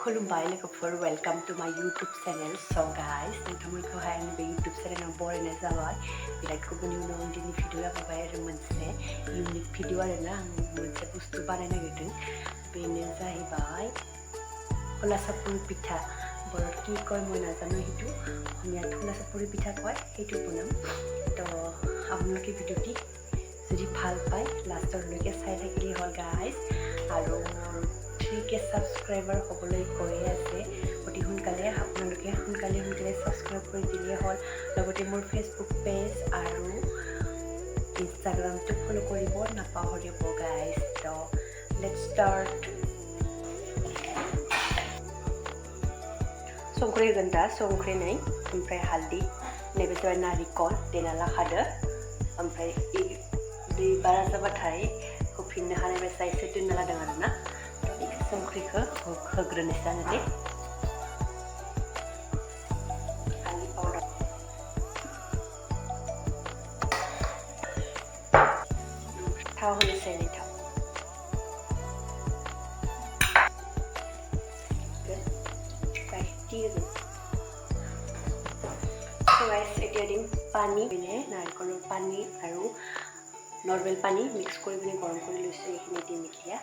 Khulumbai for welcome to my YouTube channel. So guys, nangtamulko hai ani be YouTube channel na bore na jawai. Like ko bani no dini video la ba er munse unique video ara na munse bustu banai na gitu. Bene jai bai. Hola sapuri pitha. Bor ki koi moi na jano hitu. Homiya hola sapuri pitha koi hitu bonam. To apnaloke video ti jodi bhal pai last or loke sai thakile hol guys. Aro 3K subscriber হবলৈ গৈ আছে অতি সোনকালে আপোনালোকে সোনকালে subscribe কৰি দিলে হল লগতে মোৰ ফেসবুক পেজ আৰু ইনষ্টাগ্ৰামটো ফলো কৰিব নাপাহৰিব গাইস তো লেটস স্টার্ট संख्रि गन्दा संख्रि नै ओमफ्राय हालदै नैबे जाबाय नारिकल देना लाखादो ओमफ्राय दै बारा जाबाथाय होफिननो हानाय बायसा एसे दोनना लादों आरोना संख्रिखौ होग्रोनोसै आङो दे हालदै पाउडार थाव होनोसै नै थाव এতিয়া দিম পানী নাৰিকলৰ পানী আৰু নৰ্মেল পানী মিক্স কৰি পিনে গৰম কৰি লৈছোঁ এইখিনি দিম এতিয়া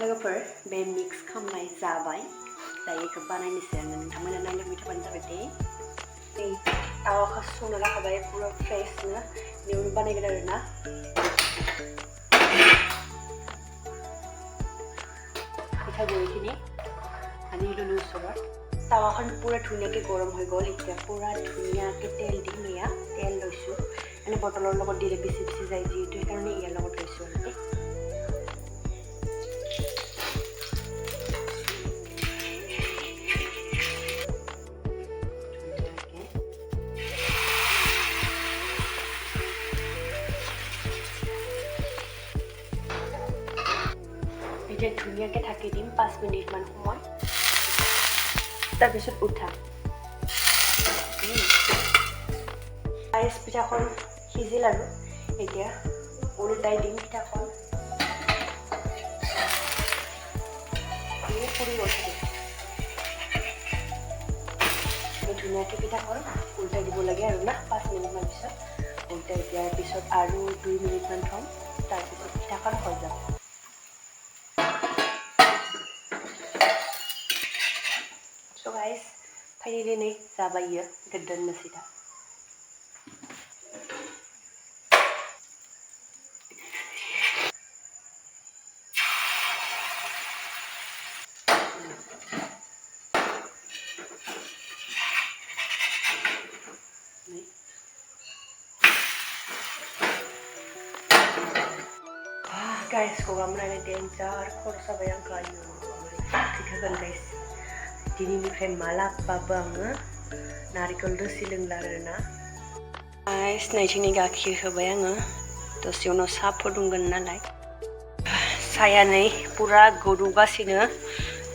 लोगोफोर बे मिक्स खालामनाय जाबाय दायो इखौ बानायनोसै आङो नोंथांमोना नायलांबाय थाबानो जाबाय दे नै तावाखौ संना लाखाबाय पुरा फ्रेशनो बेयावनो बानायगोन आरोना পিঠা গুড়িখিনি আনি ল'লোঁ ওচৰত তাৱাখন পুৰা ধুনীয়াকৈ গৰম হৈ গ'ল এতিয়া পুৰা ধুনীয়াকৈ তেল দিম এয়া তেল লৈছোঁ মানে বটলৰ লগত দিলে বেছি বেছি যায় যিহেতু সেইকাৰণে ইয়াৰ লগত লৈছোঁ আৰু এতিয়া ধুনীয়াকৈ ঢাকি দিম 5 মিনিটমান সময় তাৰপিছত উঠাম আইচ পিঠাখন সিজিল আৰু এতিয়া উলটাই দিম পিঠাখন পুৰি গৈছে ধুনীয়াকৈ পিঠাখন উলটাই দিব লাগে আৰু না 5 মিনিটমান পিছত উলটাই দিয়াৰ পিছত আৰু 2 মিনিটমান থ'ম তাৰপিছত পিঠাখন হৈ যাব So guys, finally nih sabai ya, gedan masih dah. Guys, kok kamu nanya dencar, kok sabai yang kayu, kita kan guys. दिनैनिफ्राय मालाबा आङो नारिकल रोसि लोंला आरोना गाइस नैथिंनि गाखिर होबाय आङो दसे उनाव साहा फुदुंगोन नालाय साया नै पुरा गोदौगासिनो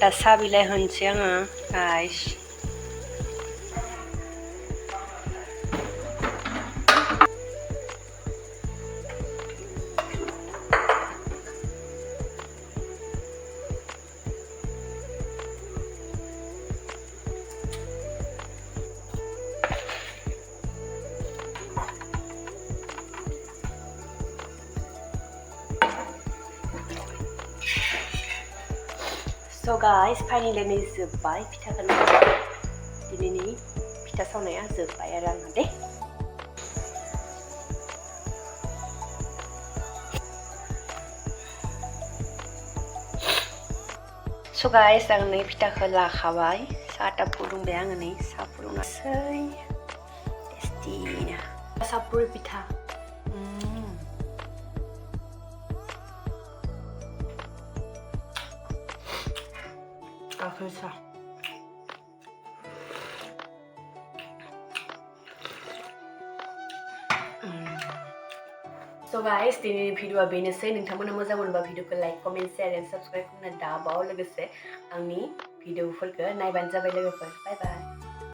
दा साहा बिलाइ होनोसै आङो guys So guys, finally nih जोब्बाय पिठाखौ दिनैनि पिठा सावनाया जोब्बाय आरो आंना दे So guys, आं नै पिठाखौ लाखाबाय साहा फुदुंबाय आङो नै साहा फुदुंनोसै टेस्टिनो सापुरि पिठा Bisa. So guys, दिनैनि भिडिअआ बेनोसै नोंथांमोना मोजां मोनबा भिडिअखौ like comment share and subscribe खालामना दाबाव लोगोसे आंनि भिडिअफोरखौ नायबानो जाबाय लोगोफोर बाय बाय